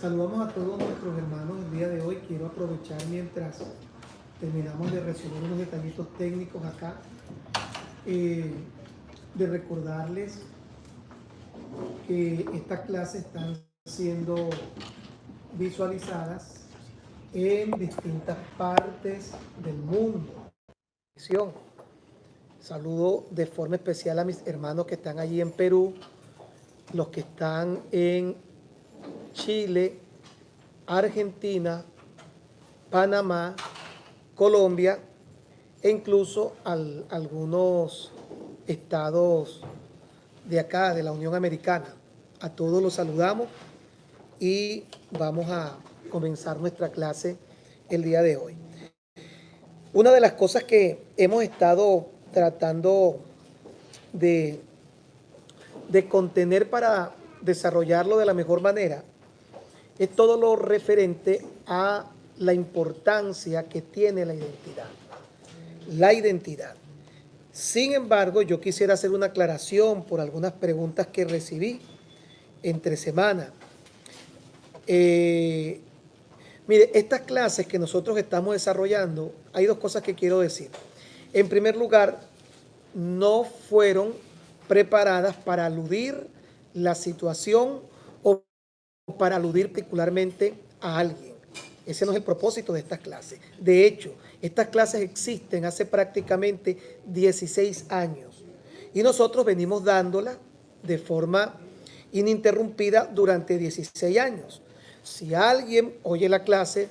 Saludamos a todos nuestros hermanos el día de hoy. Quiero aprovechar mientras terminamos de resolver unos detallitos técnicos acá, de recordarles que estas clases están siendo visualizadas en distintas partes del mundo. Saludo de forma especial a mis hermanos que están allí en Perú, los que están en Chile, Argentina, Panamá, Colombia e incluso algunos estados de acá, de la Unión Americana. A todos los saludamos y vamos a comenzar nuestra clase el día de hoy. Una de las cosas que hemos estado tratando de contener para desarrollarlo de la mejor manera es todo lo referente a la importancia que tiene la identidad. La identidad. Sin embargo, yo quisiera hacer una aclaración por algunas preguntas que recibí entre semana. Mire, estas clases que nosotros estamos desarrollando, hay dos cosas que quiero decir. En primer lugar, no fueron preparadas para aludir la situación o para aludir particularmente a alguien. Ese no es el propósito de estas clases. De hecho, estas clases existen hace prácticamente 16 años y nosotros venimos dándolas de forma ininterrumpida durante 16 años. Si alguien oye la clase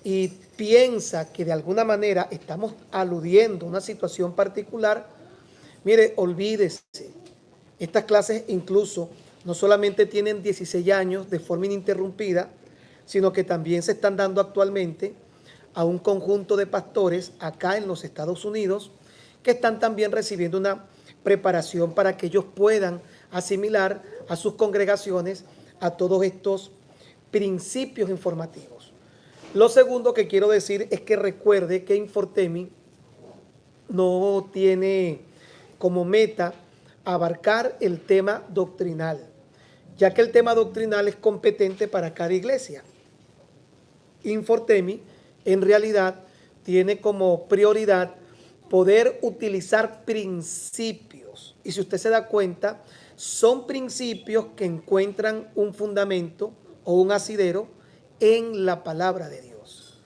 y piensa que de alguna manera estamos aludiendo a una situación particular, mire, olvídese. Estas clases incluso no solamente tienen 16 años de forma ininterrumpida, sino que también se están dando actualmente a un conjunto de pastores acá en los Estados Unidos que están también recibiendo una preparación para que ellos puedan asimilar a sus congregaciones a todos estos principios informativos. Lo segundo que quiero decir es que recuerde que Infortemi no tiene como meta abarcar el tema doctrinal, ya que el tema doctrinal es competente para cada iglesia. Infortemi en realidad tiene como prioridad poder utilizar principios. Y si usted se da cuenta, son principios que encuentran un fundamento o un asidero en la palabra de Dios.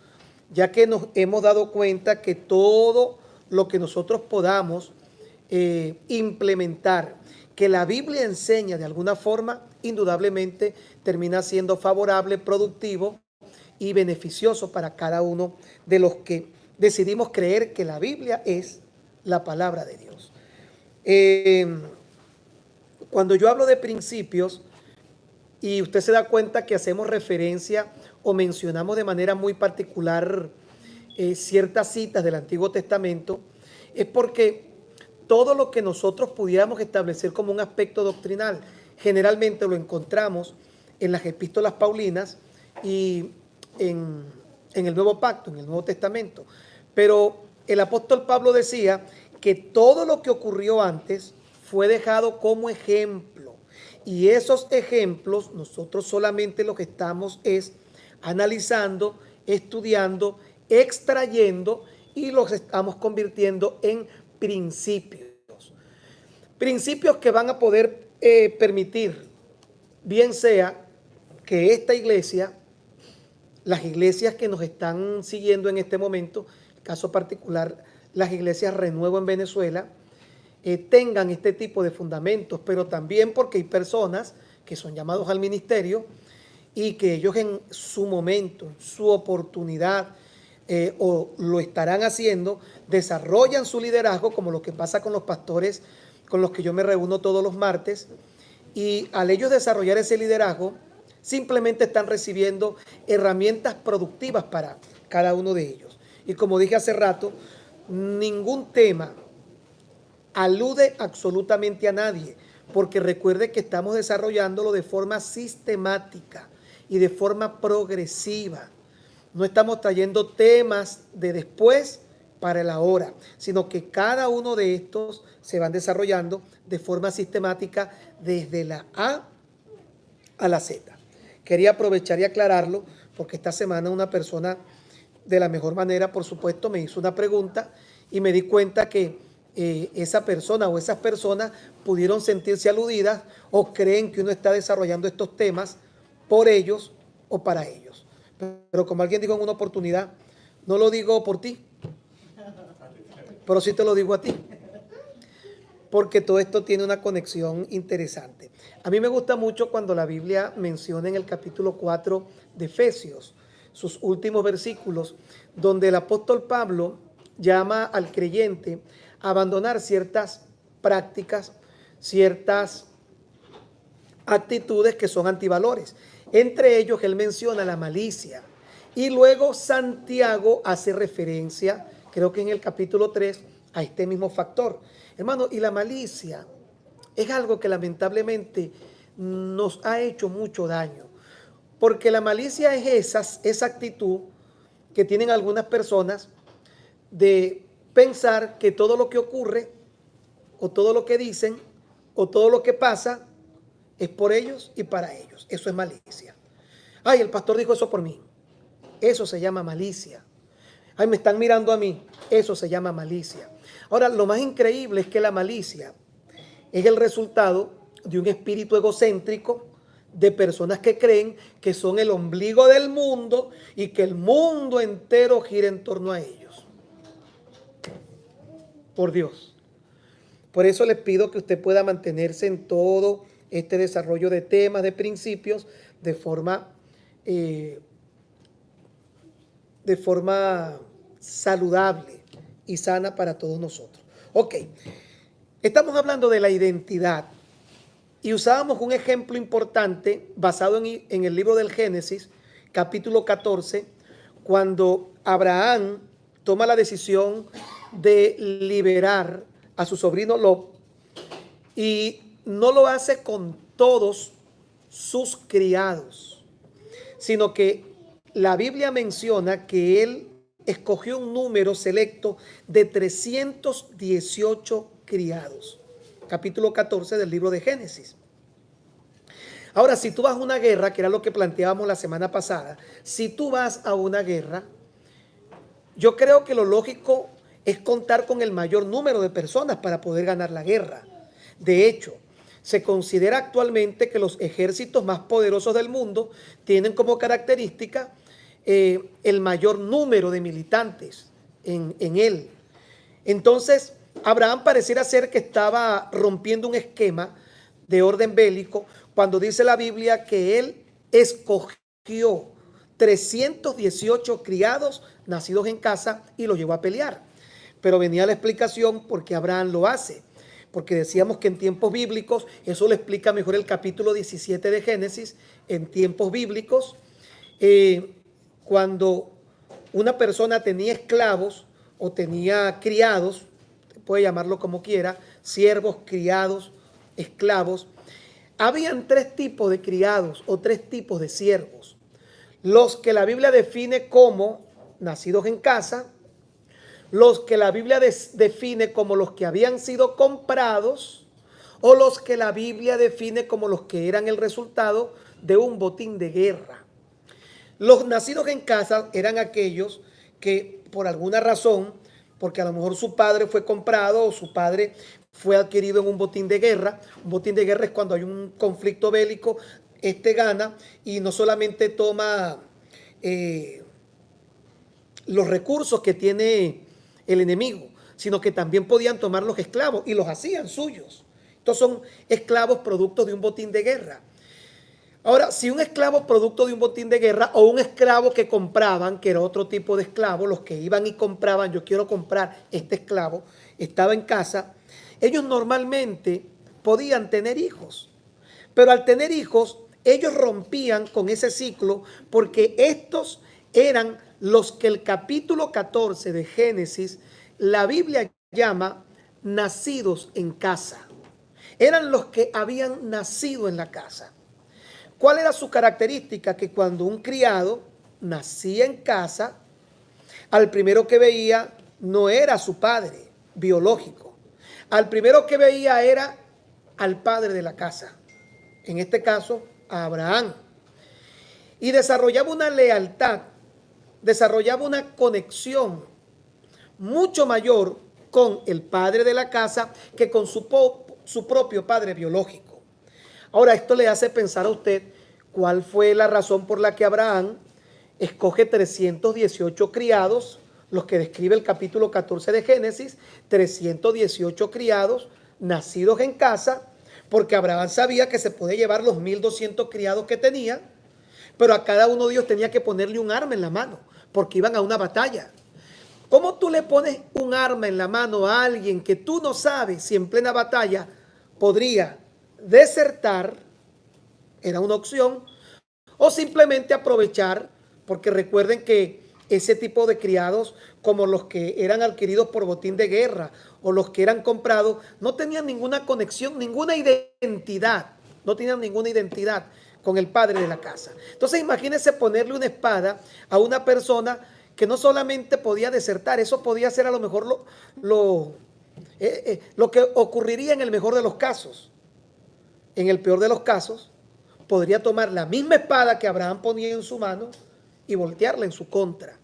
Ya que nos hemos dado cuenta que todo lo que nosotros podamos implementar, que la Biblia enseña de alguna forma, indudablemente termina siendo favorable, productivo y beneficioso para cada uno de los que decidimos creer que la Biblia es la palabra de Dios. Cuando yo hablo de principios, y usted se da cuenta que hacemos referencia o mencionamos de manera muy particular ciertas citas del Antiguo Testamento, es porque todo lo que nosotros pudiéramos establecer como un aspecto doctrinal, generalmente lo encontramos en las epístolas paulinas y en el Nuevo Pacto, en el Nuevo Testamento. Pero el apóstol Pablo decía que todo lo que ocurrió antes fue dejado como ejemplo. Y esos ejemplos nosotros solamente lo que estamos es analizando, estudiando, extrayendo y los estamos convirtiendo en principios. Principios que van a poder permitir, bien sea que esta iglesia, las iglesias que nos están siguiendo en este momento, caso particular, las iglesias Renuevo en Venezuela, tengan este tipo de fundamentos, pero también porque hay personas que son llamados al ministerio y que ellos en su momento, en su oportunidad, o lo estarán haciendo, desarrollan su liderazgo, como lo que pasa con los pastores con los que yo me reúno todos los martes, y al ellos desarrollar ese liderazgo, simplemente están recibiendo herramientas productivas para cada uno de ellos. Y como dije hace rato, ningún tema alude absolutamente a nadie, porque recuerde que estamos desarrollándolo de forma sistemática y de forma progresiva. No estamos trayendo temas de después para el ahora, sino que cada uno de estos se van desarrollando de forma sistemática desde la A a la Z. quería aprovechar y aclararlo, porque esta semana una persona de la mejor manera, por supuesto, me hizo una pregunta y me di cuenta que esa persona o esas personas pudieron sentirse aludidas o creen que uno está desarrollando estos temas por ellos o para ellos. Pero como alguien dijo en una oportunidad, no lo digo por ti, pero sí te lo digo a ti, porque todo esto tiene una conexión interesante. A mí me gusta mucho cuando la Biblia menciona en el capítulo 4 de Efesios, sus últimos versículos, donde el apóstol Pablo llama al creyente a abandonar ciertas prácticas, ciertas actitudes que son antivalores. Entre ellos él menciona la malicia. Y luego Santiago hace referencia, creo que en el capítulo 3, a este mismo factor. Hermano, y la malicia es algo que lamentablemente nos ha hecho mucho daño. Porque la malicia es esa actitud que tienen algunas personas de pensar que todo lo que ocurre o todo lo que dicen o todo lo que pasa es por ellos y para ellos. Eso es malicia. Ay, el pastor dijo eso por mí. Eso se llama malicia. Ay, me están mirando a mí. Eso se llama malicia. Ahora, lo más increíble es que la malicia es el resultado de un espíritu egocéntrico de personas que creen que son el ombligo del mundo y que el mundo entero gira en torno a ellos. Por Dios. Por eso les pido que usted pueda mantenerse en todo este desarrollo de temas, de principios, de forma saludable y sana para todos nosotros. Ok, estamos hablando de la identidad y usábamos un ejemplo importante basado en el libro del Génesis, capítulo 14, cuando Abraham toma la decisión de liberar a su sobrino Lot y no lo hace con todos sus criados, sino que la Biblia menciona que él escogió un número selecto de 318 criados. Capítulo 14 del libro de Génesis. Ahora, si tú vas a una guerra, que era lo que planteábamos la semana pasada, si tú vas a una guerra, yo creo que lo lógico es contar con el mayor número de personas para poder ganar la guerra. De hecho, se considera actualmente que los ejércitos más poderosos del mundo tienen como característica el mayor número de militantes en él. Entonces, Abraham pareciera ser que estaba rompiendo un esquema de orden bélico cuando dice la Biblia que él escogió 318 criados nacidos en casa y los llevó a pelear. Pero venía la explicación por qué Abraham lo hace. Porque decíamos que en tiempos bíblicos, eso lo explica mejor el capítulo 17 de Génesis, en tiempos bíblicos, cuando una persona tenía esclavos o tenía criados, puede llamarlo como quiera, siervos, criados, esclavos, habían tres tipos de criados o tres tipos de siervos. Los que la Biblia define como nacidos en casa, los que la Biblia define como los que habían sido comprados, o los que la Biblia define como los que eran el resultado de un botín de guerra. Los nacidos en casa eran aquellos que por alguna razón, porque a lo mejor su padre fue comprado o su padre fue adquirido en un botín de guerra. Un botín de guerra es cuando hay un conflicto bélico, este gana y no solamente toma los recursos que tiene el enemigo, sino que también podían tomar los esclavos y los hacían suyos. Estos son esclavos producto de un botín de guerra. Ahora, si un esclavo producto de un botín de guerra o un esclavo que compraban, que era otro tipo de esclavo, los que iban y compraban, yo quiero comprar este esclavo, estaba en casa, ellos normalmente podían tener hijos. Pero al tener hijos, ellos rompían con ese ciclo porque estos eran los que el capítulo 14 de Génesis, la Biblia llama nacidos en casa. Eran los que habían nacido en la casa. ¿Cuál era su característica? Que cuando un criado nacía en casa, al primero que veía no era su padre biológico. Al primero que veía era al padre de la casa. En este caso, a Abraham. y desarrollaba una lealtad, desarrollaba una conexión mucho mayor con el padre de la casa que con su propio padre biológico. Ahora, esto le hace pensar a usted cuál fue la razón por la que Abraham escoge 318 criados, los que describe el capítulo 14 de Génesis, 318 criados nacidos en casa, porque Abraham sabía que se podía llevar los 1200 criados que tenía, pero a cada uno de ellos tenía que ponerle un arma en la mano, porque iban a una batalla. ¿Cómo tú le pones un arma en la mano a alguien que tú no sabes si en plena batalla podría desertar? Era una opción. O simplemente aprovechar, porque recuerden que ese tipo de criados, como los que eran adquiridos por botín de guerra o los que eran comprados, no tenían ninguna conexión, ninguna identidad, no tenían ninguna identidad con el padre de la casa. Entonces imagínense ponerle una espada a una persona que no solamente podía desertar, eso podía ser a lo mejor lo que ocurriría en el mejor de los casos. En el peor de los casos, podría tomar la misma espada que Abraham ponía en su mano y voltearla en su contra.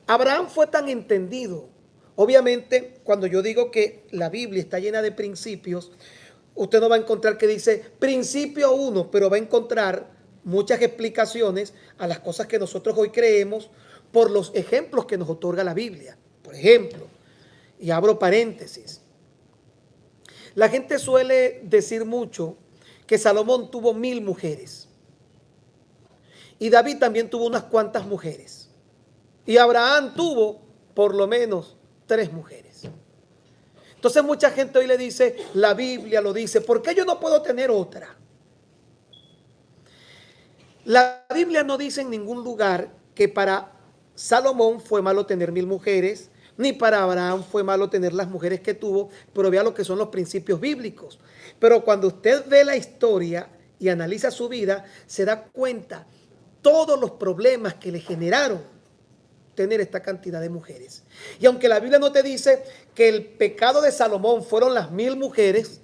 Abraham fue tan entendido. Obviamente, cuando yo digo que la Biblia está llena de principios, usted no va a encontrar que dice principio 1, pero va a encontrar muchas explicaciones a las cosas que nosotros hoy creemos por los ejemplos que nos otorga la Biblia. Por ejemplo, y abro paréntesis, la gente suele decir mucho que Salomón tuvo 1000 mujeres. Y David también tuvo unas cuantas mujeres. Y Abraham tuvo por lo menos 3 mujeres. Entonces mucha gente hoy le dice, la Biblia lo dice, ¿por qué yo no puedo tener otra? La Biblia no dice en ningún lugar que para Salomón fue malo tener 1000 mujeres, ni para Abraham fue malo tener las mujeres que tuvo, pero vea lo que son los principios bíblicos. Pero cuando usted ve la historia y analiza su vida, se da cuenta todos los problemas que le generaron tener esta cantidad de mujeres. Y aunque la Biblia no te dice que el pecado de Salomón fueron las 1000 mujeres,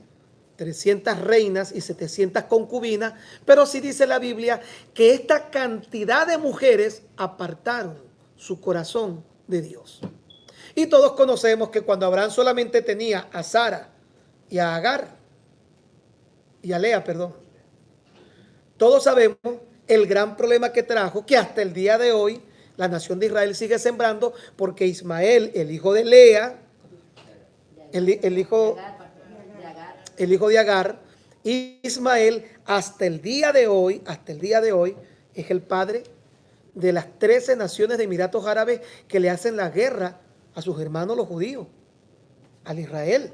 300 reinas y 700 concubinas, pero sí dice la Biblia que esta cantidad de mujeres apartaron su corazón de Dios. Y todos conocemos que cuando Abraham solamente tenía a Sara y a Agar, y a Lea, perdón, todos sabemos el gran problema que trajo, que hasta el día de hoy la nación de Israel sigue sembrando, porque Ismael, el hijo de Lea, el hijo de Agar, Ismael, hasta el día de hoy, es el padre de las 13 naciones de Emiratos Árabes que le hacen la guerra a sus hermanos los judíos, al Israel.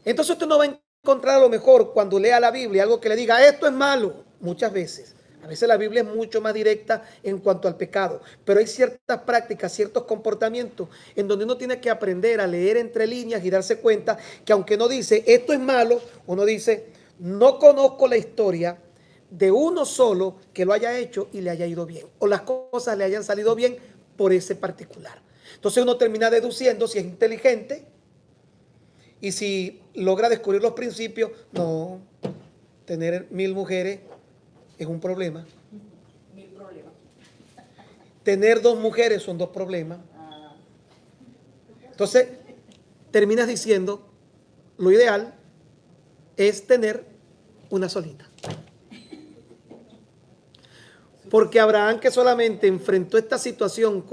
Entonces usted no va a encontrar a lo mejor cuando lea la Biblia algo que le diga esto es malo, muchas veces. A veces la Biblia es mucho más directa en cuanto al pecado, pero hay ciertas prácticas, ciertos comportamientos en donde uno tiene que aprender a leer entre líneas y darse cuenta que aunque no dice esto es malo, uno dice no conozco la historia de uno solo que lo haya hecho y le haya ido bien, o las cosas le hayan salido bien por ese particular. Entonces uno termina deduciendo si es inteligente y si logra descubrir los principios. No, tener 1000 mujeres es un problema. 1000 problemas. Tener 2 mujeres son 2 problemas. Entonces terminas diciendo lo ideal es tener una solita. Porque Abraham, que solamente enfrentó esta situación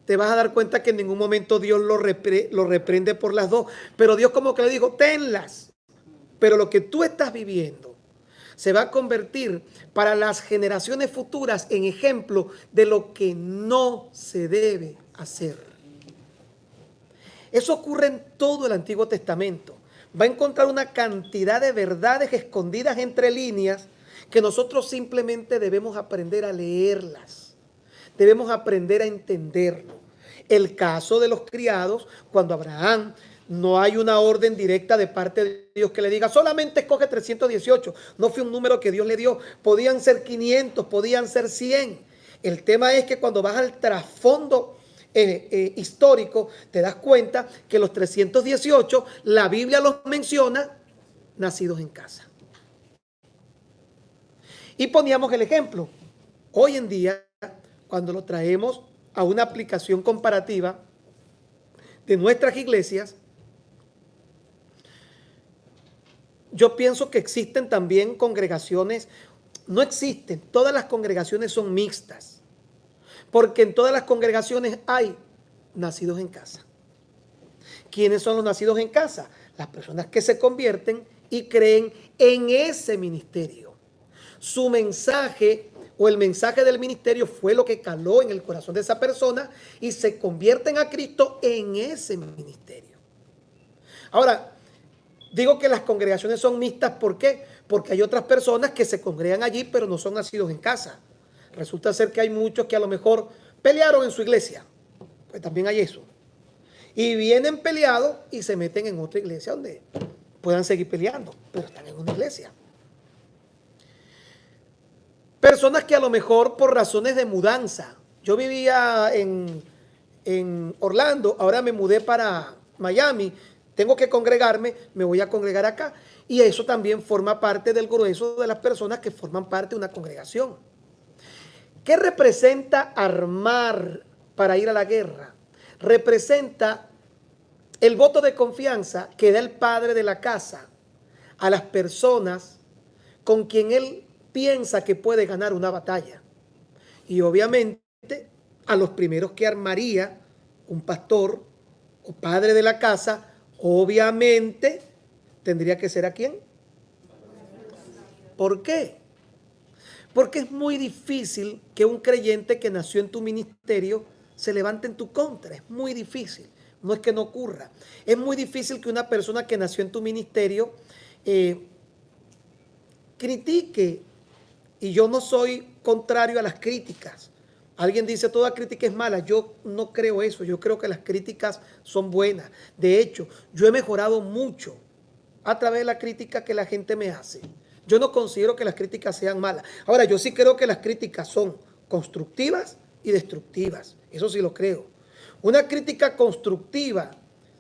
te vas a dar cuenta que en ningún momento Dios lo reprende por las 2. Pero Dios como que le dijo, tenlas. Pero lo que tú estás viviendo se va a convertir para las generaciones futuras en ejemplo de lo que no se debe hacer. Eso ocurre en todo el Antiguo Testamento. Va a encontrar una cantidad de verdades escondidas entre líneas que nosotros simplemente debemos aprender a leerlas. Debemos aprender a entenderlo. El caso de los criados, cuando Abraham no hay una orden directa de parte de Dios que le diga solamente escoge 318. No fue un número que Dios le dio. Podían ser 500, podían ser 100. El tema es que cuando vas al trasfondo histórico, te das cuenta que los 318, la Biblia los menciona nacidos en casa. Y poníamos el ejemplo. Hoy en día, cuando lo traemos a una aplicación comparativa de nuestras iglesias, yo pienso que existen también congregaciones, no existen, todas las congregaciones son mixtas, porque en todas las congregaciones hay nacidos en casa. ¿Quiénes son los nacidos en casa? Las personas que se convierten y creen en ese ministerio. Su mensaje o el mensaje del ministerio fue lo que caló en el corazón de esa persona y se convierten a Cristo en ese ministerio. Ahora, digo que las congregaciones son mixtas, ¿por qué? Porque hay otras personas que se congregan allí pero no son nacidos en casa. Resulta ser que hay muchos que a lo mejor pelearon en su iglesia. Pues también hay eso. Y vienen peleados y se meten en otra iglesia donde puedan seguir peleando, pero están en una iglesia. Personas que a lo mejor por razones de mudanza. Yo vivía en Orlando, ahora me mudé para Miami. Tengo que congregarme, me voy a congregar acá. Y eso también forma parte del grueso de las personas que forman parte de una congregación. ¿Qué representa armar para ir a la guerra? Representa el voto de confianza que da el padre de la casa a las personas con quien él piensa que puede ganar una batalla. Y obviamente a los primeros que armaría un pastor o padre de la casa, obviamente tendría que ser ¿a quién? ¿Por qué? Porque es muy difícil que un creyente que nació en tu ministerio se levante en tu contra. Es muy difícil. No es que no ocurra. Es muy difícil que una persona que nació en tu ministerio critique. Y yo no soy contrario a las críticas. Alguien dice toda crítica es mala. Yo no creo eso. Yo creo que las críticas son buenas. De hecho, yo he mejorado mucho a través de la crítica que la gente me hace. Yo no considero que las críticas sean malas. Ahora, yo sí creo que las críticas son constructivas y destructivas. Eso sí lo creo. Una crítica constructiva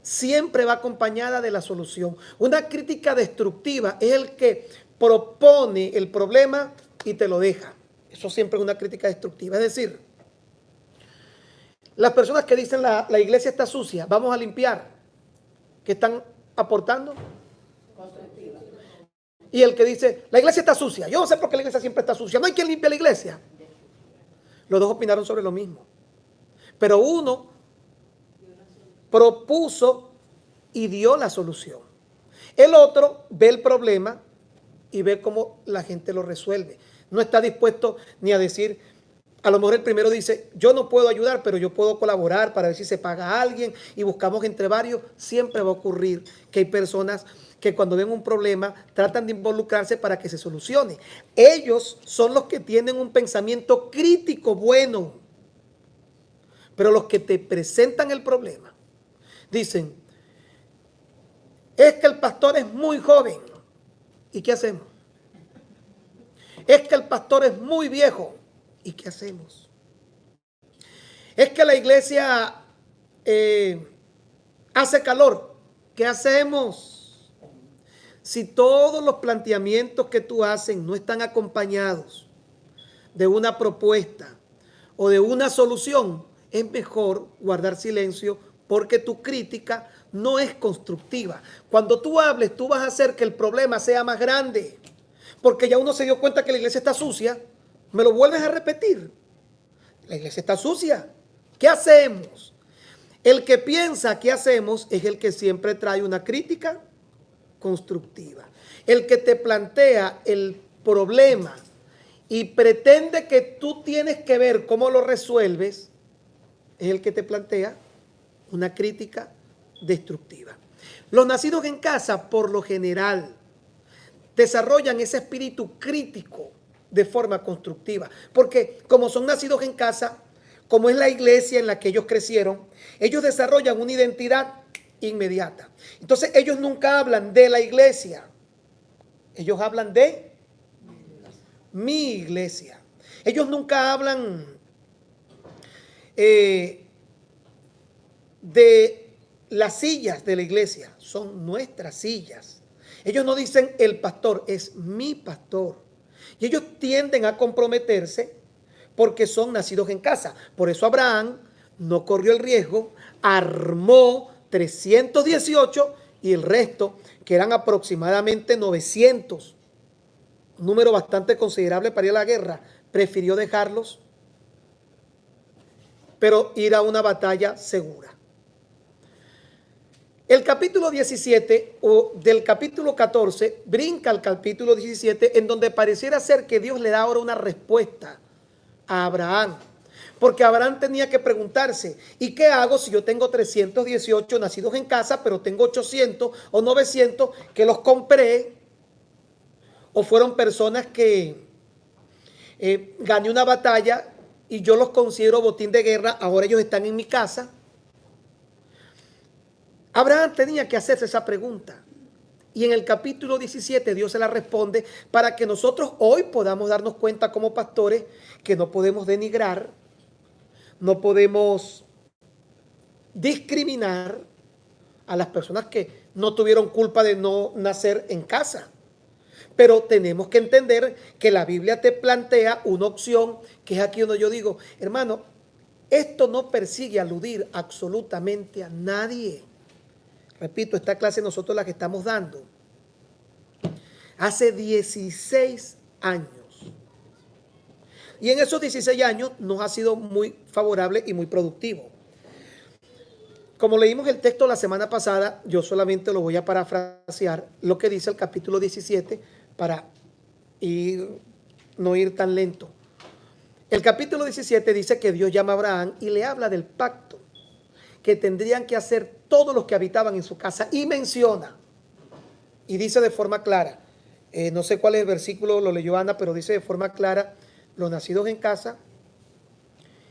siempre va acompañada de la solución. Una crítica destructiva es el que propone el problema y te lo deja. Eso siempre es una crítica destructiva. Es decir, las personas que dicen la iglesia está sucia, vamos a limpiar, ¿qué están aportando? Constructiva. Y el que dice, la iglesia está sucia, yo no sé por qué la iglesia siempre está sucia, no hay quien limpie la iglesia. Los dos opinaron sobre lo mismo. Pero uno propuso y dio la solución. El otro ve el problema y ve cómo la gente lo resuelve. No está dispuesto ni a decir, a lo mejor el primero dice, yo no puedo ayudar, pero yo puedo colaborar para ver si se paga a alguien y buscamos entre varios. Siempre va a ocurrir que hay personas que cuando ven un problema tratan de involucrarse para que se solucione. Ellos son los que tienen un pensamiento crítico bueno, pero los que te presentan el problema dicen, es que el pastor es muy joven. ¿Y qué hacemos? Es que el pastor es muy viejo. ¿Y qué hacemos? Es que la iglesia hace calor. ¿Qué hacemos? Si todos los planteamientos que tú haces no están acompañados de una propuesta o de una solución, es mejor guardar silencio porque tu crítica no es constructiva. Cuando tú hables, tú vas a hacer que el problema sea más grande. Porque ya uno se dio cuenta que la iglesia está sucia. Me lo vuelves a repetir. La iglesia está sucia. ¿Qué hacemos? El que piensa qué hacemos es el que siempre trae una crítica constructiva. El que te plantea el problema y pretende que tú tienes que ver cómo lo resuelves es el que te plantea una crítica destructiva. Los nacidos en casa, por lo general, desarrollan ese espíritu crítico de forma constructiva. Porque como son nacidos en casa, como es la iglesia en la que ellos crecieron, ellos desarrollan una identidad inmediata. Entonces ellos nunca hablan de la iglesia. Ellos hablan de mi iglesia. Ellos nunca hablan de las sillas de la iglesia. Son nuestras sillas. Ellos no dicen el pastor, es mi pastor. Y ellos tienden a comprometerse porque son nacidos en casa. Por eso Abraham no corrió el riesgo, armó 318 y el resto, que eran aproximadamente 900, un número bastante considerable para ir a la guerra, prefirió dejarlos, pero ir a una batalla segura. El capítulo 17 o del capítulo 14 brinca al capítulo 17, en donde pareciera ser que Dios le da ahora una respuesta a Abraham. Porque Abraham tenía que preguntarse, ¿y qué hago si yo tengo 318 nacidos en casa, pero tengo 800 o 900 que los compré? ¿O fueron personas que gané una batalla y yo los considero botín de guerra, ahora ellos están en mi casa? Abraham tenía que hacerse esa pregunta. Y en el capítulo 17 Dios se la responde para que nosotros hoy podamos darnos cuenta como pastores que no podemos denigrar, no podemos discriminar a las personas que no tuvieron culpa de no nacer en casa. Pero tenemos que entender que la Biblia te plantea una opción, que es aquí donde yo digo, hermano, esto no persigue aludir absolutamente a nadie. Repito, esta clase nosotros la que estamos dando hace 16 años. Y en esos 16 años nos ha sido muy favorable y muy productivo. Como leímos el texto la semana pasada, yo solamente lo voy a parafrasear, lo que dice el capítulo 17 para no ir tan lento. El capítulo 17 dice que Dios llama a Abraham y le habla del pacto que tendrían que hacer todos los que habitaban en su casa, y menciona, y dice de forma clara, no sé cuál es el versículo, lo leyó Ana, pero dice de forma clara, los nacidos en casa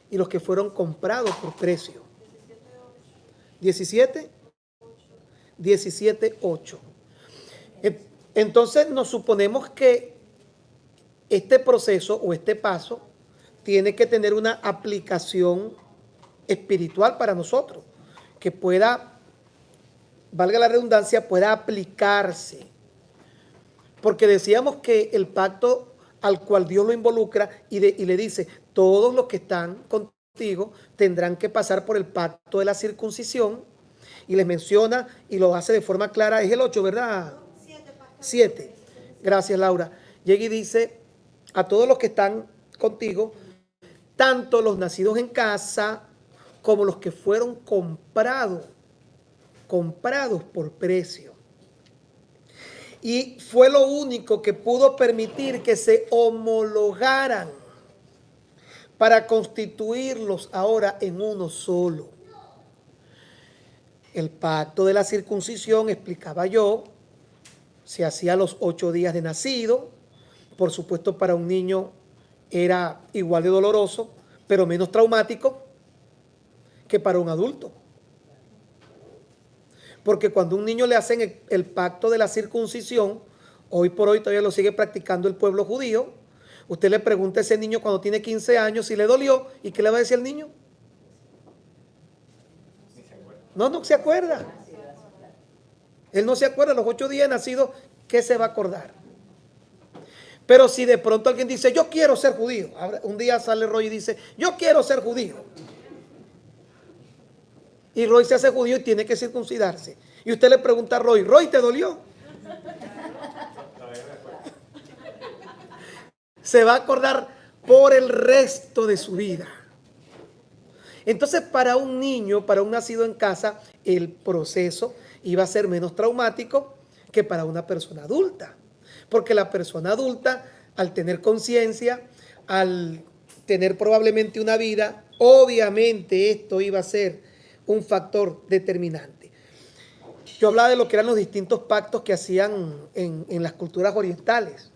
y los que fueron comprados por precio. 17:8. Entonces nos suponemos que este proceso o este paso tiene que tener una aplicación espiritual para nosotros, que pueda, valga la redundancia, pueda aplicarse. Porque decíamos que el pacto al cual Dios lo involucra y le dice, todos los que están contigo tendrán que pasar por el pacto de la circuncisión, y les menciona y lo hace de forma clara, es el 8, ¿verdad? 7. Gracias, Laura. Llega y dice, a todos los que están contigo, tanto los nacidos en casa como los que fueron comprados por precio. Y fue lo único que pudo permitir que se homologaran para constituirlos ahora en uno solo. El pacto de la circuncisión, explicaba yo, se hacía a los 8 días de nacido. Por supuesto, para un niño era igual de doloroso, pero menos traumático que para un adulto. Porque cuando a un niño le hacen el pacto de la circuncisión, hoy por hoy todavía lo sigue practicando el pueblo judío, usted le pregunta a ese niño cuando tiene 15 años si le dolió, ¿y qué le va a decir el niño? No se acuerda. Él no se acuerda, los 8 días de nacido, ¿qué se va a acordar? Pero si de pronto alguien dice, yo quiero ser judío, un día sale Roy y dice, yo quiero ser judío. Y Roy se hace judío y tiene que circuncidarse. Y usted le pregunta a Roy, ¿Roy te dolió? Se va a acordar por el resto de su vida. Entonces, para un niño, para un nacido en casa, el proceso iba a ser menos traumático que para una persona adulta. Porque la persona adulta, al tener conciencia, al tener probablemente una vida, obviamente esto iba a ser un factor determinante. Yo hablaba de lo que eran los distintos pactos que hacían en las culturas orientales.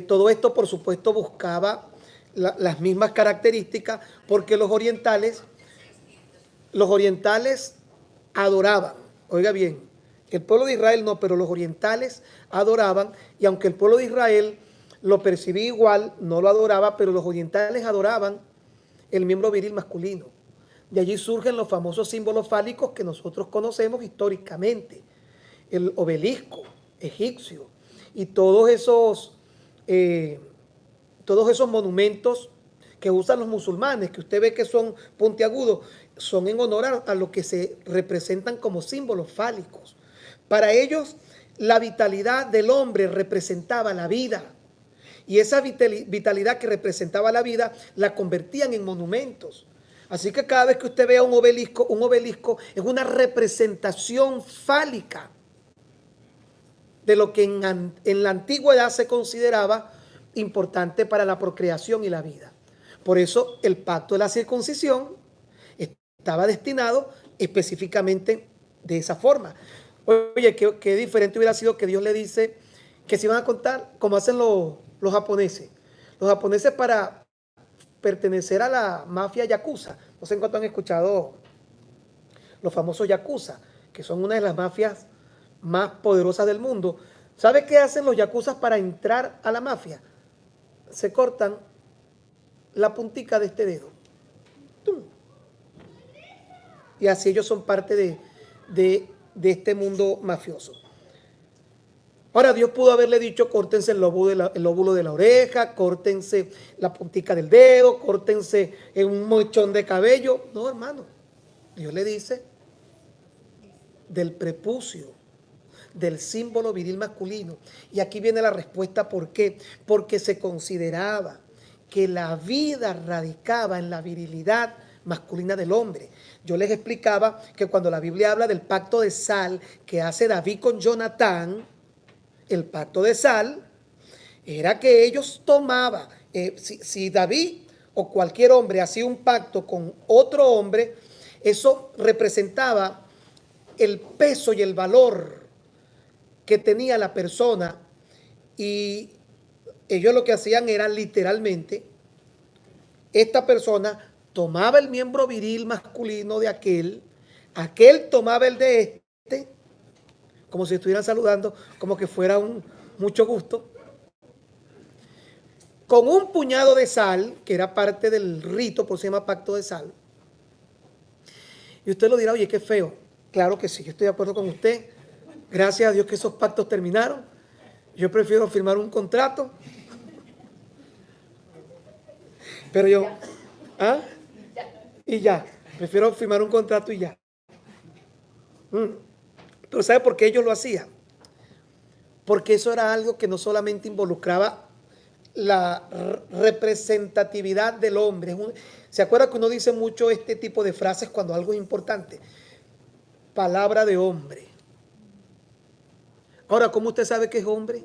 Todo esto, por supuesto, buscaba las mismas características, porque los orientales adoraban, oiga bien, el pueblo de Israel no, pero los orientales adoraban, y aunque el pueblo de Israel lo percibía igual, no lo adoraba, pero los orientales adoraban el miembro viril masculino. De allí surgen los famosos símbolos fálicos que nosotros conocemos históricamente, el obelisco egipcio y todos esos todos esos monumentos que usan los musulmanes, que usted ve que son puntiagudos, son en honor a lo que se representan como símbolos fálicos. Para ellos, la vitalidad del hombre representaba la vida. Y esa vitalidad que representaba la vida, la convertían en monumentos. Así que cada vez que usted vea un obelisco es una representación fálica de lo que en la antigüedad se consideraba importante para la procreación y la vida. Por eso el pacto de la circuncisión estaba destinado específicamente de esa forma. Oye, qué diferente hubiera sido que Dios le dice que se iban a contar como hacen los japoneses. Los japoneses, para pertenecer a la mafia yakuza, no sé en cuánto han escuchado los famosos yakuza, que son una de las mafias más poderosas del mundo. ¿Sabe qué hacen los yakuzas para entrar a la mafia? Se cortan la puntica de este dedo. ¡Tum! Y así ellos son parte de este mundo mafioso. Ahora, Dios pudo haberle dicho: córtense el lóbulo de la oreja, córtense la puntica del dedo, córtense un mechón de cabello. No, hermano. Dios le dice del prepucio, del símbolo viril masculino. Y aquí viene la respuesta. ¿Por qué? Porque se consideraba que la vida radicaba en la virilidad masculina del hombre. Yo les explicaba que cuando la Biblia habla del pacto de sal que hace David con Jonatán, el pacto de sal era que ellos tomaban, si David o cualquier hombre hacía un pacto con otro hombre, eso representaba el peso y el valor que tenía la persona, y ellos lo que hacían era literalmente, esta persona tomaba el miembro viril masculino de aquel tomaba el de este, como si estuvieran saludando, como que fuera un mucho gusto, con un puñado de sal, que era parte del rito, por eso se llama pacto de sal. Y usted lo dirá: oye, qué feo. Claro que sí, yo estoy de acuerdo con usted. Gracias a Dios que esos pactos terminaron. Yo prefiero firmar un contrato. Pero yo, y ya, prefiero firmar un contrato y ya. Pero ¿sabe por qué ellos lo hacían? Porque eso era algo que no solamente involucraba la representatividad del hombre. ¿Se acuerda que uno dice mucho este tipo de frases cuando algo es importante? Palabra de hombre. Ahora, ¿cómo usted sabe que es hombre?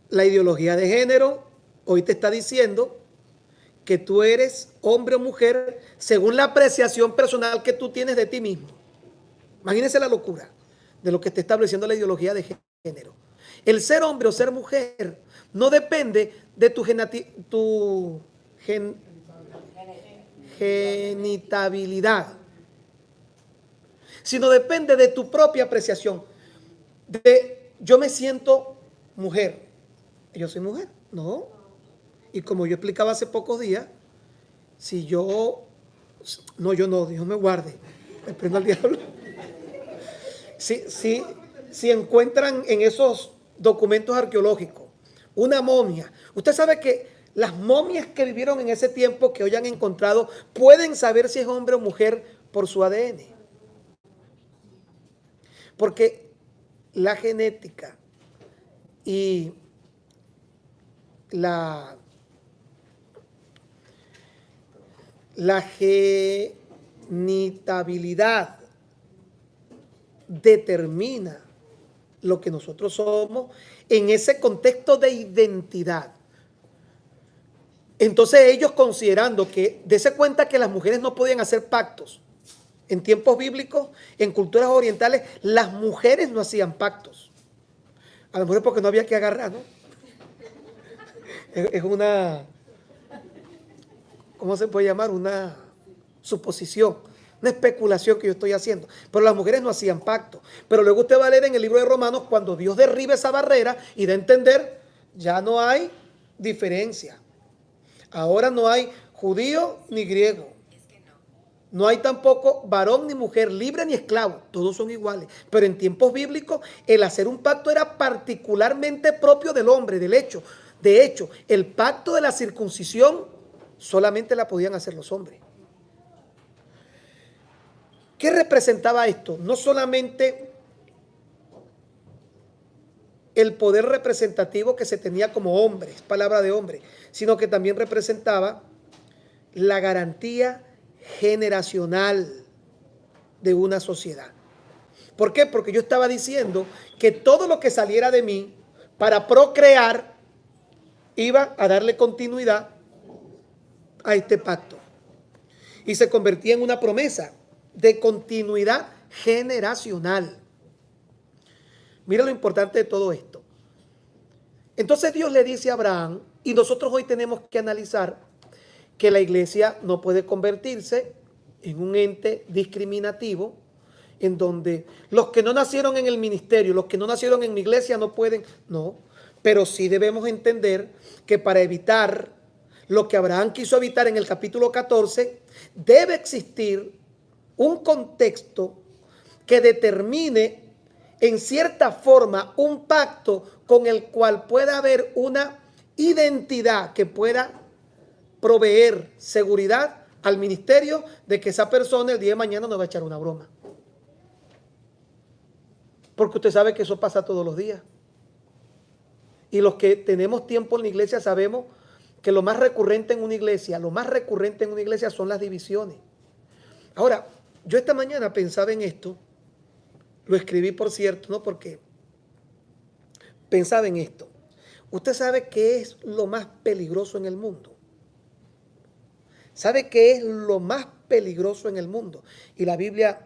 La ideología de género hoy te está diciendo que tú eres hombre o mujer según la apreciación personal que tú tienes de ti mismo. Imagínense la locura de lo que está estableciendo la ideología de género. El ser hombre o ser mujer no depende de tu genitabilidad, sino depende de tu propia apreciación. Yo me siento mujer, yo soy mujer, no. Y como yo explicaba hace pocos días, si yo no, Dios me guarde, me prendo al diablo. Si encuentran en esos documentos arqueológicos una momia, usted sabe que las momias que vivieron en ese tiempo, que hoy han encontrado, pueden saber si es hombre o mujer por su ADN. Porque la genética y la genitabilidad determina lo que nosotros somos en ese contexto de identidad. Entonces ellos, considerando que, dése cuenta que las mujeres no podían hacer pactos. En tiempos bíblicos, en culturas orientales, las mujeres no hacían pactos. A lo mejor porque no había que agarrar, ¿no? Es una, ¿cómo se puede llamar? Una suposición, una especulación que yo estoy haciendo. Pero las mujeres no hacían pacto. Pero luego usted va a leer en el libro de Romanos, cuando Dios derriba esa barrera y da a entender, ya no hay diferencia. Ahora no hay judío ni griego. No hay tampoco varón ni mujer, libre ni esclavo, todos son iguales. Pero en tiempos bíblicos el hacer un pacto era particularmente propio del hombre, del hecho. De hecho, el pacto de la circuncisión solamente la podían hacer los hombres. ¿Qué representaba esto? No solamente el poder representativo que se tenía como hombre, es palabra de hombre, sino que también representaba la garantía generacional de una sociedad. ¿Por qué? Porque yo estaba diciendo que todo lo que saliera de mí para procrear iba a darle continuidad a este pacto. Y se convertía en una promesa de continuidad generacional. Mira lo importante de todo esto. Entonces Dios le dice a Abraham, y nosotros hoy tenemos que analizar que la iglesia no puede convertirse en un ente discriminativo, en donde los que no nacieron en el ministerio, los que no nacieron en mi iglesia no pueden, no. Pero sí debemos entender que para evitar lo que Abraham quiso evitar en el capítulo 14, debe existir un contexto que determine en cierta forma un pacto con el cual pueda haber una identidad que pueda proveer seguridad al ministerio de que esa persona el día de mañana no va a echar una broma. Porque usted sabe que eso pasa todos los días. Y los que tenemos tiempo en la iglesia sabemos que lo más recurrente en una iglesia, son las divisiones. Ahora, yo esta mañana pensaba en esto, lo escribí por cierto, ¿no? Porque pensaba en esto. Usted sabe qué es lo más peligroso en el mundo. ¿Sabe qué es lo más peligroso en el mundo? Y la Biblia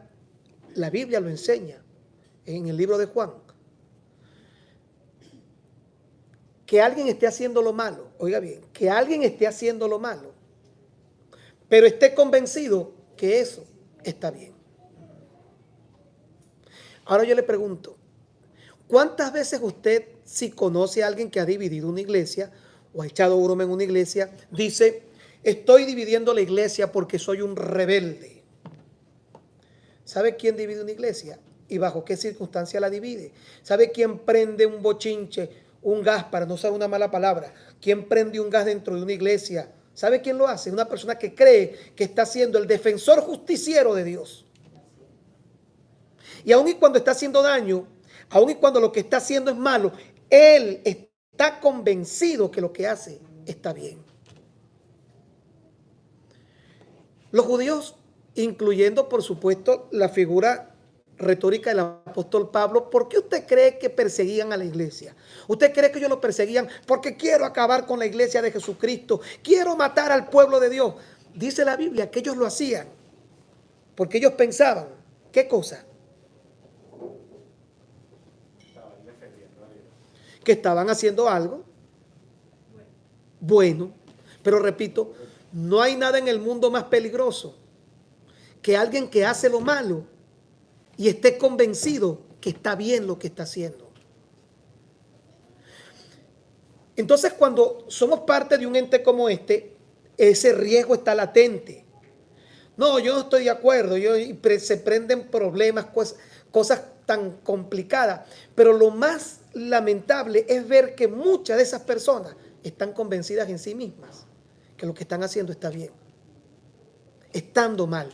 lo enseña en el libro de Juan. Que alguien esté haciendo lo malo, oiga bien, que alguien esté haciendo lo malo, pero esté convencido que eso está bien. Ahora yo le pregunto, ¿cuántas veces usted, si conoce a alguien que ha dividido una iglesia o ha echado broma en una iglesia, dice, estoy dividiendo la iglesia porque soy un rebelde? ¿Sabe quién divide una iglesia? ¿Y bajo qué circunstancia la divide? ¿Sabe quién prende un bochinche, un gas, para no usar una mala palabra? ¿Quién prende un gas dentro de una iglesia? ¿Sabe quién lo hace? Una persona que cree que está siendo el defensor justiciero de Dios. Y aun y cuando está haciendo daño, aun y cuando lo que está haciendo es malo, él está convencido que lo que hace está bien. Los judíos, incluyendo por supuesto la figura retórica del apóstol Pablo, ¿por qué usted cree que perseguían a la iglesia? ¿Usted cree que ellos lo perseguían porque quiero acabar con la iglesia de Jesucristo? Quiero matar al pueblo de Dios. Dice la Biblia que ellos lo hacían porque ellos pensaban, ¿qué cosa? Que estaban haciendo algo bueno. Pero repito, no hay nada en el mundo más peligroso que alguien que hace lo malo y esté convencido que está bien lo que está haciendo. Entonces, cuando somos parte de un ente como este, ese riesgo está latente. No, yo no estoy de acuerdo, se prenden problemas, cosas tan complicadas, pero lo más lamentable es ver que muchas de esas personas están convencidas en sí mismas que lo que están haciendo está bien, estando mal.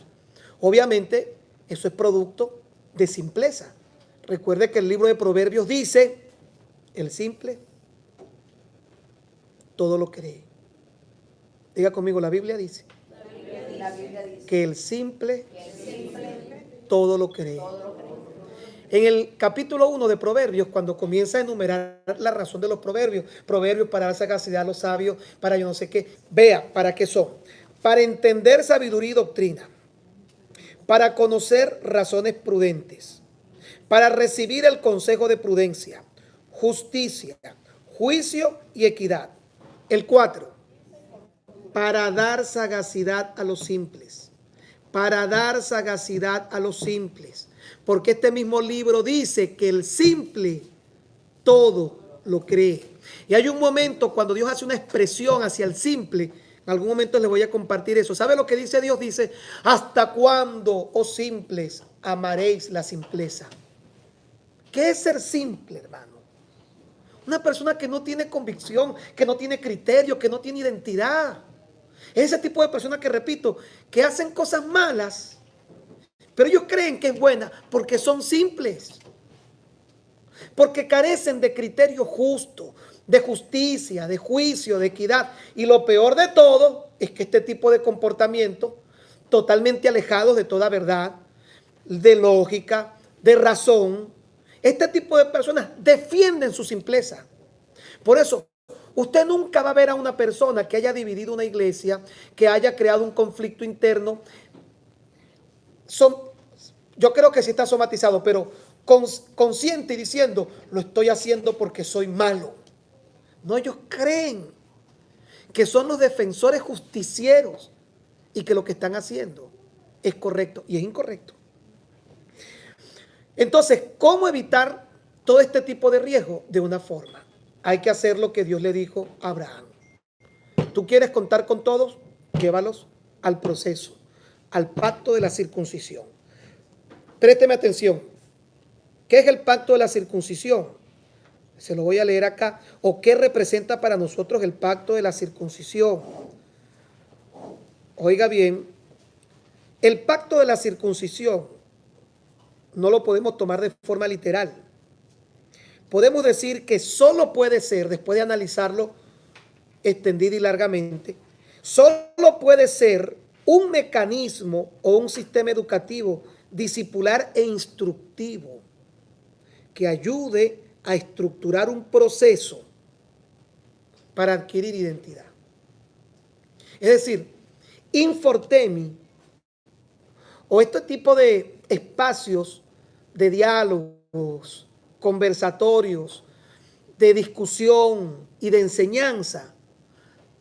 Obviamente, eso es producto de simpleza. Recuerde que el libro de Proverbios dice, el simple todo lo cree. Diga conmigo, la Biblia dice, que el simple todo lo cree. En el capítulo 1 de Proverbios, cuando comienza a enumerar la razón de los proverbios para dar sagacidad a los sabios, para yo no sé qué, vea, ¿para qué son? Para entender sabiduría y doctrina, para conocer razones prudentes, para recibir el consejo de prudencia, justicia, juicio y equidad. El 4, para dar sagacidad a los simples, para dar sagacidad a los simples. Porque este mismo libro dice que el simple todo lo cree. Y hay un momento cuando Dios hace una expresión hacia el simple, En algún momento les voy a compartir eso. ¿Sabe lo que dice Dios? Dice, ¿hasta cuándo, oh simples, amaréis la simpleza? ¿Qué es ser simple, hermano? Una persona que no tiene convicción, que no tiene criterio, que no tiene identidad. Es ese tipo de personas que, repito, que hacen cosas malas, pero ellos creen que es buena porque son simples. Porque carecen de criterio justo, de justicia, de juicio, de equidad. Y lo peor de todo es que este tipo de comportamiento, totalmente alejados de toda verdad, de lógica, de razón, este tipo de personas defienden su simpleza. Por eso, usted nunca va a ver a una persona que haya dividido una iglesia, que haya creado un conflicto interno. Yo creo que sí está somatizado, pero consciente y diciendo, lo estoy haciendo porque soy malo. No, ellos creen que son los defensores justicieros y que lo que están haciendo es correcto y es incorrecto. Entonces, ¿cómo evitar todo este tipo de riesgo? De una forma. Hay que hacer lo que Dios le dijo a Abraham. ¿Tú quieres contar con todos? Llévalos al proceso, al pacto de la circuncisión. Présteme atención. ¿Qué es el pacto de la circuncisión? Se lo voy a leer acá. ¿O qué representa para nosotros el pacto de la circuncisión? Oiga bien, el pacto de la circuncisión no lo podemos tomar de forma literal. Podemos decir que solo puede ser, después de analizarlo extendida y largamente, solo puede ser un mecanismo o un sistema educativo, discipular e instructivo que ayude a estructurar un proceso para adquirir identidad. Es decir, Infortemi o este tipo de espacios de diálogos, conversatorios, de discusión y de enseñanza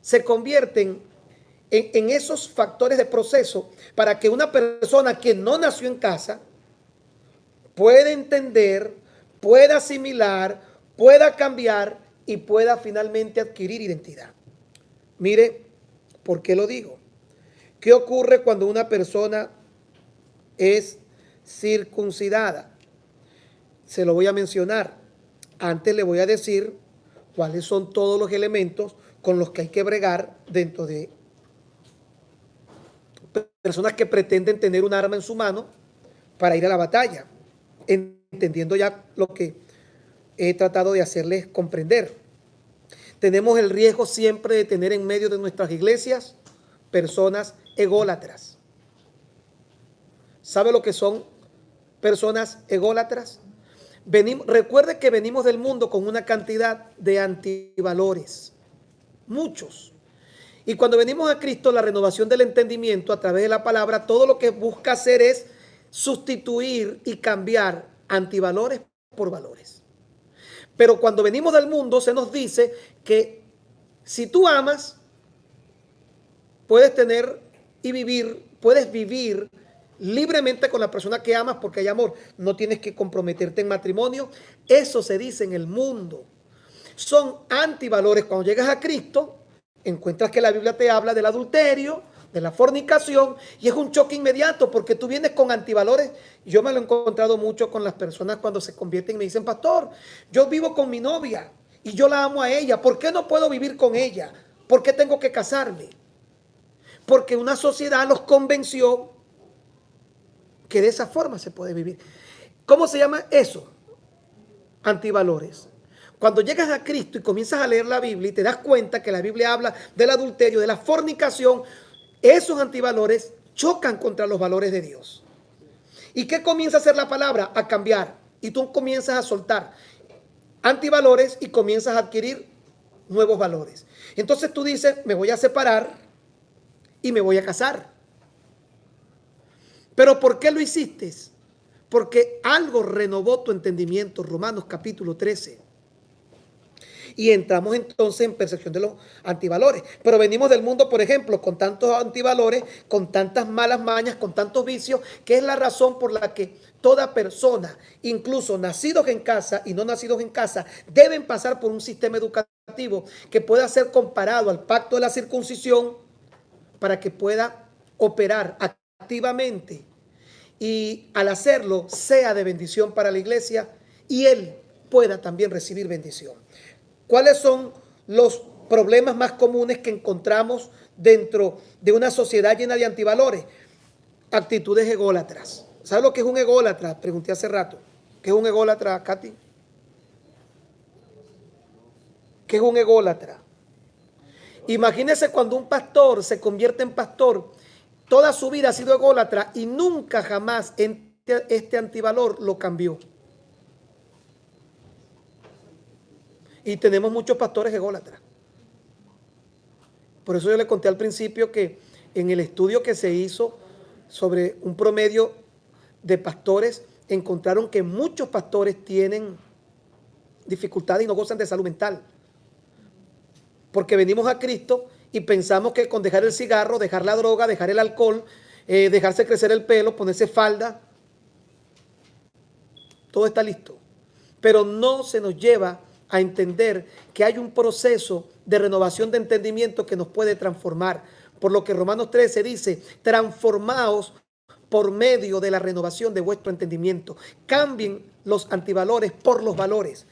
se convierten en esos factores de proceso para que una persona que no nació en casa pueda entender, pueda asimilar, pueda cambiar y pueda finalmente adquirir identidad. Mire, ¿por qué lo digo? ¿Qué ocurre cuando una persona es circuncidada? Se lo voy a mencionar. Antes le voy a decir cuáles son todos los elementos con los que hay que bregar dentro de personas que pretenden tener un arma en su mano para ir a la batalla, entendiendo ya lo que he tratado de hacerles comprender. Tenemos el riesgo siempre de tener en medio de nuestras iglesias personas ególatras. ¿Sabe lo que son personas ególatras? Recuerde que venimos del mundo con una cantidad de antivalores, muchos. Y cuando venimos a Cristo, la renovación del entendimiento a través de la palabra, todo lo que busca hacer es sustituir y cambiar antivalores por valores. Pero cuando venimos del mundo se nos dice que si tú amas, puedes tener y vivir, puedes vivir libremente con la persona que amas porque hay amor. No tienes que comprometerte en matrimonio. Eso se dice en el mundo. Son antivalores. Cuando llegas a Cristo, encuentras que la Biblia te habla del adulterio, de la fornicación, y es un choque inmediato porque tú vienes con antivalores. Yo me lo he encontrado mucho con las personas cuando se convierten y me dicen, pastor, yo vivo con mi novia y yo la amo a ella. ¿Por qué no puedo vivir con ella? ¿Por qué tengo que casarme? Porque una sociedad los convenció que de esa forma se puede vivir. ¿Cómo se llama eso? Antivalores. Cuando llegas a Cristo y comienzas a leer la Biblia y te das cuenta que la Biblia habla del adulterio, de la fornicación, esos antivalores chocan contra los valores de Dios. ¿Y qué comienza a hacer la palabra? A cambiar. Y tú comienzas a soltar antivalores y comienzas a adquirir nuevos valores. Entonces tú dices, me voy a separar y me voy a casar. ¿Pero por qué lo hiciste? Porque algo renovó tu entendimiento. Romanos capítulo 13. Y entramos entonces en percepción de los antivalores. Pero venimos del mundo, por ejemplo, con tantos antivalores, con tantas malas mañas, con tantos vicios, que es la razón por la que toda persona, incluso nacidos en casa y no nacidos en casa, deben pasar por un sistema educativo que pueda ser comparado al pacto de la circuncisión para que pueda operar activamente y al hacerlo sea de bendición para la iglesia y él pueda también recibir bendición. ¿Cuáles son los problemas más comunes que encontramos dentro de una sociedad llena de antivalores? Actitudes ególatras. ¿Sabe lo que es un ególatra? Pregunté hace rato. ¿Qué es un ególatra, Katy? ¿Qué es un ególatra? Imagínese cuando un pastor se convierte en pastor, toda su vida ha sido ególatra y nunca jamás este antivalor lo cambió. Y tenemos muchos pastores ególatras. Por eso yo le conté al principio que en el estudio que se hizo sobre un promedio de pastores, encontraron que muchos pastores tienen dificultades y no gozan de salud mental. Porque venimos a Cristo y pensamos que con dejar el cigarro, dejar la droga, dejar el alcohol, dejarse crecer el pelo, ponerse falda, todo está listo. Pero no se nos lleva a entender que hay un proceso de renovación de entendimiento que nos puede transformar. Por lo que Romanos 13 dice, transformaos por medio de la renovación de vuestro entendimiento. Cambien los antivalores por los valores.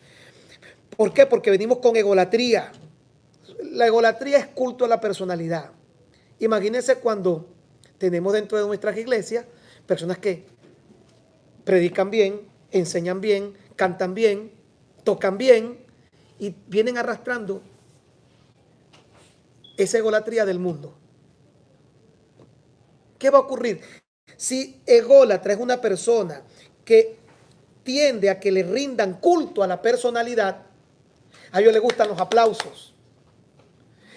¿Por qué? Porque venimos con egolatría. La egolatría es culto a la personalidad. Imagínense cuando tenemos dentro de nuestras iglesias personas que predican bien, enseñan bien, cantan bien, tocan bien y vienen arrastrando esa egolatría del mundo. ¿Qué va a ocurrir? Si ególatra es una persona que tiende a que le rindan culto a la personalidad, a ellos les gustan los aplausos,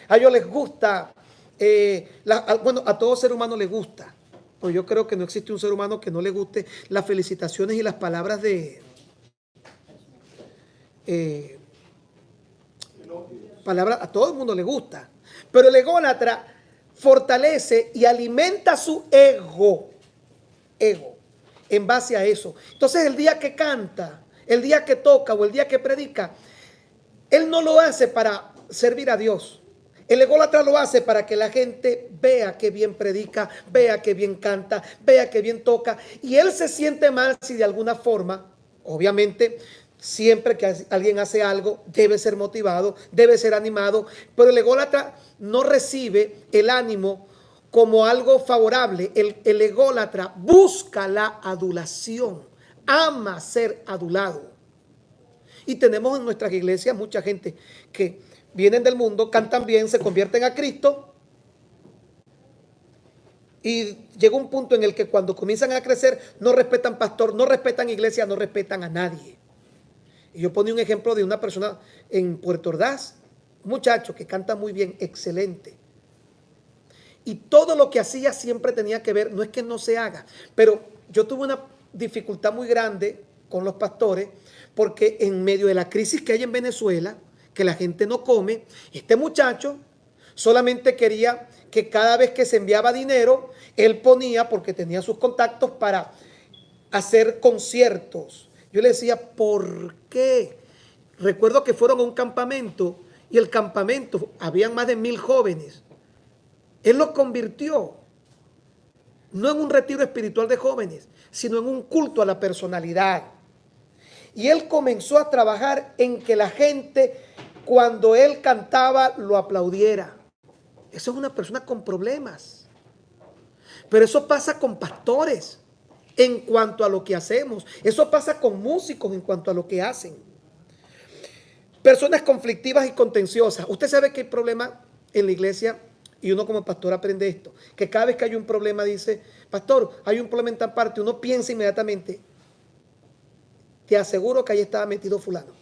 a ellos les gusta, bueno, a todo ser humano les gusta, pues yo creo que no existe un ser humano que no le guste las felicitaciones y las palabras de palabras, a todo el mundo le gusta, pero el ególatra fortalece y alimenta su ego en base a eso. Entonces el día que canta, el día que toca o el día que predica, él no lo hace para servir a Dios. El ególatra lo hace para que la gente vea que bien predica, vea que bien canta, vea que bien toca. Y él se siente mal si de alguna forma, obviamente, siempre que alguien hace algo, debe ser motivado, debe ser animado. Pero el ególatra no recibe el ánimo como algo favorable. El ególatra busca la adulación, ama ser adulado. Y tenemos en nuestras iglesias mucha gente que vienen del mundo, cantan bien, se convierten a Cristo y llega un punto en el que cuando comienzan a crecer no respetan pastor, no respetan iglesia, no respetan a nadie. Y yo ponía un ejemplo de una persona en Puerto Ordaz, un muchacho que canta muy bien, excelente. Y todo lo que hacía siempre tenía que ver, no es que no se haga, pero yo tuve una dificultad muy grande con los pastores, porque en medio de la crisis que hay en Venezuela, que la gente no come, este muchacho solamente quería que cada vez que se enviaba dinero, él ponía, porque tenía sus contactos, para hacer conciertos. Yo le decía, ¿por qué? Recuerdo que fueron a un campamento y el campamento, habían más de 1000 jóvenes. Él los convirtió, no en un retiro espiritual de jóvenes, sino en un culto a la personalidad. Y él comenzó a trabajar en que la gente, cuando él cantaba, lo aplaudiera. Eso es una persona con problemas. Pero eso pasa con pastores en cuanto a lo que hacemos. Eso pasa con músicos en cuanto a lo que hacen. Personas conflictivas y contenciosas. Usted sabe que hay problemas en la iglesia y uno como pastor aprende esto. Que cada vez que hay un problema dice, pastor, hay un problema en tal parte. Uno piensa inmediatamente, te aseguro que ahí estaba metido fulano.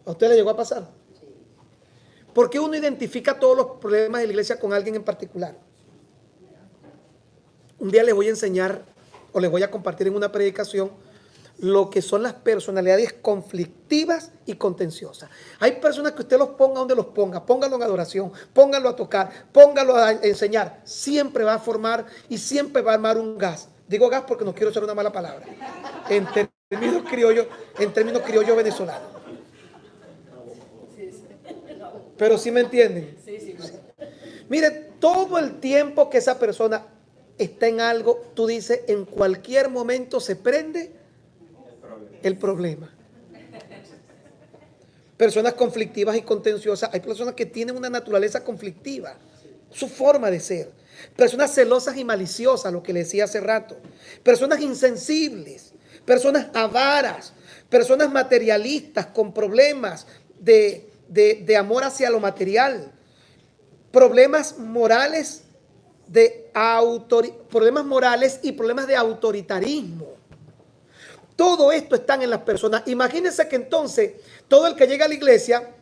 ¿A usted le llegó a pasar? ¿Por qué uno identifica todos los problemas de la iglesia con alguien en particular? Un día les voy a enseñar o les voy a compartir en una predicación lo que son las personalidades conflictivas y contenciosas. Hay personas que usted los ponga donde los ponga, póngalo en adoración, póngalo a tocar, póngalo a enseñar, siempre va a formar y siempre va a armar un gas. Digo gas porque no quiero usar una mala palabra. En términos criollos venezolanos. Pero sí me entienden. Mire, todo el tiempo que esa persona está en algo, tú dices, en cualquier momento se prende el problema. Personas conflictivas y contenciosas, hay personas que tienen una naturaleza conflictiva, su forma de ser. Personas celosas y maliciosas, lo que le decía hace rato. Personas insensibles, personas avaras, personas materialistas con problemas de amor hacia lo material. Problemas morales problemas morales y problemas de autoritarismo. Todo esto están en las personas. Imagínense que entonces todo el que llega a la iglesia,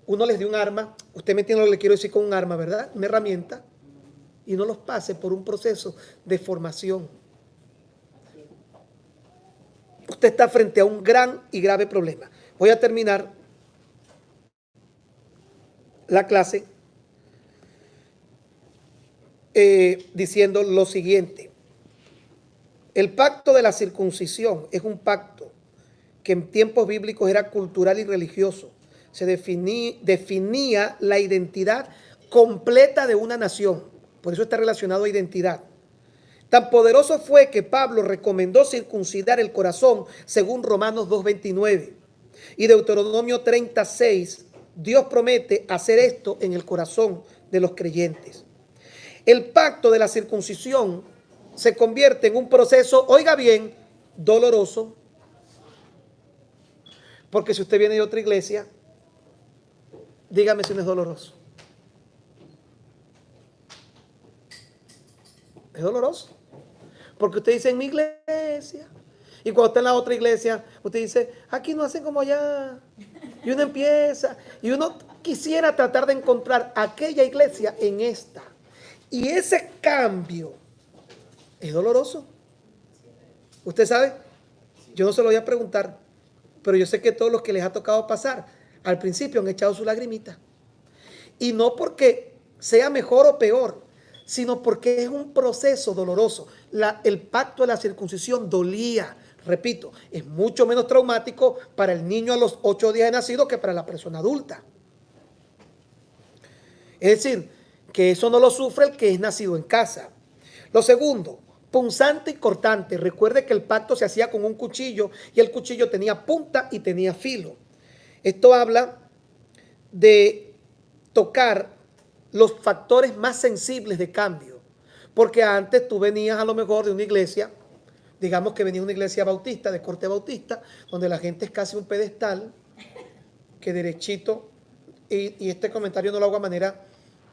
uno les dé un arma, usted me entiende lo que le quiero decir con un arma, ¿verdad? Una herramienta, y no los pase por un proceso de formación. Usted está frente a un gran y grave problema. Voy a terminar la clase diciendo lo siguiente. El pacto de la circuncisión es un pacto que en tiempos bíblicos era cultural y religioso. Se definía la identidad completa de una nación. Por eso está relacionado a identidad. Tan poderoso fue que Pablo recomendó circuncidar el corazón según Romanos 2:29. Y Deuteronomio 36, Dios promete hacer esto en el corazón de los creyentes. El pacto de la circuncisión se convierte en un proceso, oiga bien, doloroso. Porque si usted viene de otra iglesia, dígame si no es doloroso. Es doloroso. Porque usted dice en mi iglesia. Y cuando está en la otra iglesia, usted dice, aquí no hacen como allá. Y uno empieza. Y uno quisiera tratar de encontrar aquella iglesia en esta. Y ese cambio es doloroso. ¿Usted sabe? Yo no se lo voy a preguntar. Pero yo sé que todos los que les ha tocado pasar, al principio han echado su lagrimita. Y no porque sea mejor o peor, sino porque es un proceso doloroso. El pacto de la circuncisión dolía. Repito, es mucho menos traumático para el niño a los 8 días de nacido que para la persona adulta. Es decir, que eso no lo sufre el que es nacido en casa. Lo segundo, punzante y cortante. Recuerde que el pacto se hacía con un cuchillo y el cuchillo tenía punta y tenía filo. Esto habla de tocar los factores más sensibles de cambio. Porque antes tú venías a lo mejor de una iglesia, digamos que venía una iglesia bautista, de corte bautista, donde la gente es casi un pedestal, que derechito, y este comentario no lo hago a manera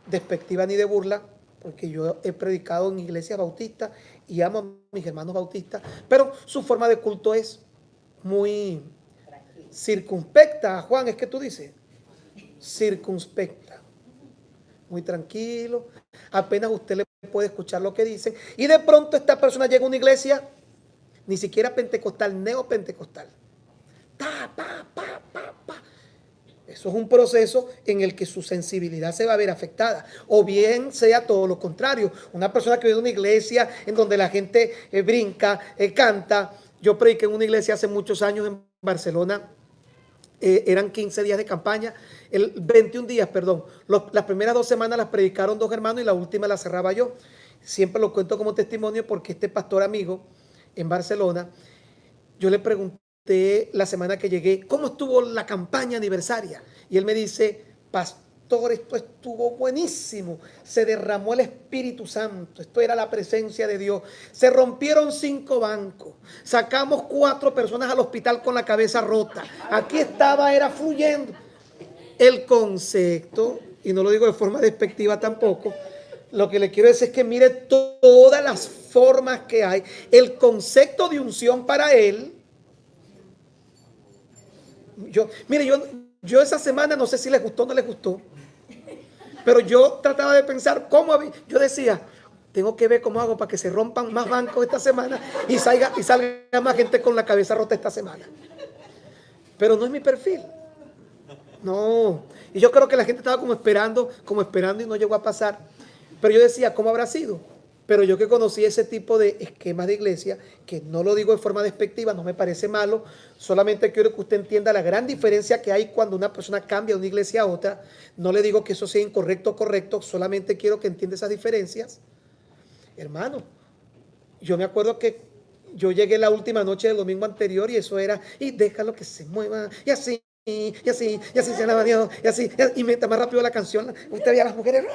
despectiva ni de burla, porque yo he predicado en iglesias bautistas y amo a mis hermanos bautistas, pero su forma de culto es muy circunspecta. Juan, es que tú dices, circunspecta, muy tranquilo, apenas usted le puede escuchar lo que dicen, y de pronto esta persona llega a una iglesia, ni siquiera pentecostal, neopentecostal, Eso es un proceso en el que su sensibilidad se va a ver afectada. O bien sea todo lo contrario. Una persona que vive en una iglesia en donde la gente brinca, canta. Yo prediqué en una iglesia hace muchos años en Barcelona. Eran 15 días de campaña. 21 días, perdón. Las primeras 2 semanas las predicaron 2 hermanos y la última la cerraba yo. Siempre lo cuento como testimonio porque este pastor amigo en Barcelona, yo le pregunté la semana que llegué, ¿cómo estuvo la campaña aniversaria? Y él me dice, pastor, esto estuvo buenísimo, se derramó el Espíritu Santo, esto era la presencia de Dios, se rompieron 5 bancos, sacamos 4 personas al hospital con la cabeza rota, aquí era fluyendo. El concepto, y no lo digo de forma despectiva tampoco, lo que le quiero decir es que mire todas las formas que hay, el concepto de unción para él. Yo esa semana no sé si les gustó o no les gustó, pero yo trataba de pensar yo decía, tengo que ver cómo hago para que se rompan más bancos esta semana y salga más gente con la cabeza rota esta semana. Pero no es mi perfil. No. Y yo creo que la gente estaba como esperando y no llegó a pasar. Pero yo decía, ¿cómo habrá sido? Pero yo que conocí ese tipo de esquemas de iglesia, que no lo digo de forma despectiva, no me parece malo, solamente quiero que usted entienda la gran diferencia que hay cuando una persona cambia de una iglesia a otra. No le digo que eso sea incorrecto o correcto, solamente quiero que entienda esas diferencias. Hermano, yo me acuerdo que yo llegué la última noche del domingo anterior y eso era, y déjalo que se mueva, y así. Y así se alaba a Dios, y así, y mientras más rápido la canción, usted veía a las mujeres,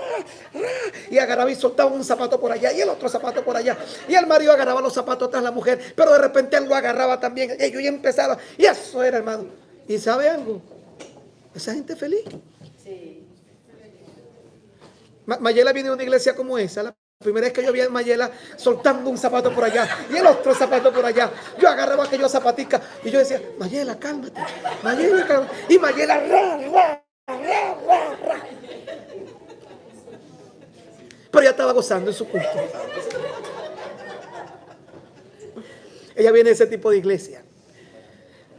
y agarraba y soltaba un zapato por allá, y el otro zapato por allá, y el marido agarraba los zapatos tras la mujer, pero de repente él lo agarraba también, y ellos ya empezaba, y eso era, hermano. ¿Y sabe algo? Esa gente feliz. Sí. Mayela viene de una iglesia como esa, la primera vez que yo vi a Mayela soltando un zapato por allá y el otro zapato por allá, yo agarraba aquellos zapaticas y yo decía, Mayela, cálmate, Mayela, cálmate. Y Mayela, pero ella estaba gozando en su culto. Ella viene de ese tipo de iglesia.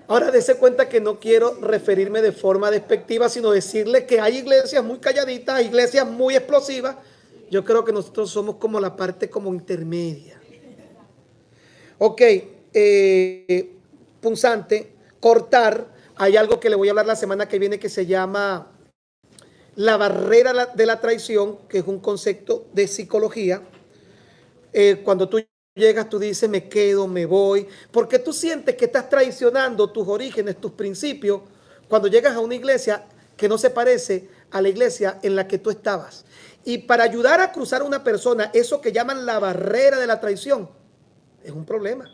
Ahora dése cuenta que no quiero referirme de forma despectiva, sino decirle que hay iglesias muy calladitas, hay iglesias muy explosivas. Yo creo que nosotros somos como la parte como intermedia. Ok, punzante, cortar. Hay algo que le voy a hablar la semana que viene que se llama la barrera de la traición, que es un concepto de psicología. Cuando tú llegas, tú dices, me quedo, me voy, porque tú sientes que estás traicionando tus orígenes, tus principios, cuando llegas a una iglesia que no se parece a la iglesia en la que tú estabas. Y para ayudar a cruzar a una persona, eso que llaman la barrera de la traición, es un problema.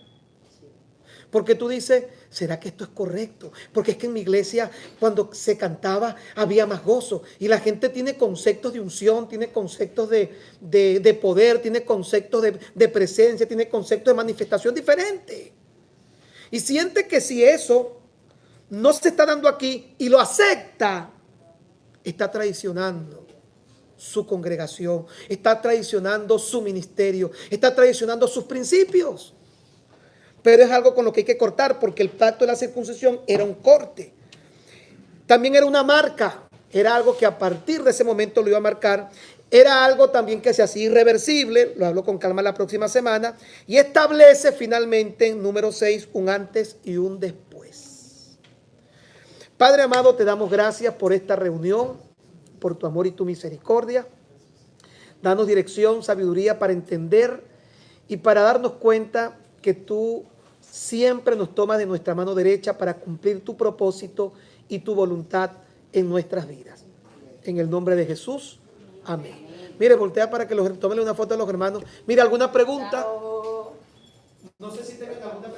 Porque tú dices, ¿será que esto es correcto? Porque es que en mi iglesia cuando se cantaba había más gozo. Y la gente tiene conceptos de unción, tiene conceptos de poder, tiene conceptos de presencia, tiene conceptos de manifestación diferentes. Y siente que si eso no se está dando aquí y lo acepta, está traicionando su congregación, está traicionando su ministerio, está traicionando sus principios. Pero es algo con lo que hay que cortar, porque el pacto de la circuncisión era un corte. También era una marca, era algo que a partir de ese momento lo iba a marcar. Era algo también que se hacía irreversible, lo hablo con calma la próxima semana, y establece finalmente en número 6 un antes y un después. Padre amado, te damos gracias por esta reunión, por tu amor y tu misericordia. Danos dirección, sabiduría para entender y para darnos cuenta que tú siempre nos tomas de nuestra mano derecha para cumplir tu propósito y tu voluntad en nuestras vidas. En el nombre de Jesús, amén. Mire, voltea para que tómenle una foto a los hermanos. Mira, ¿alguna pregunta? No sé si tengan alguna pregunta.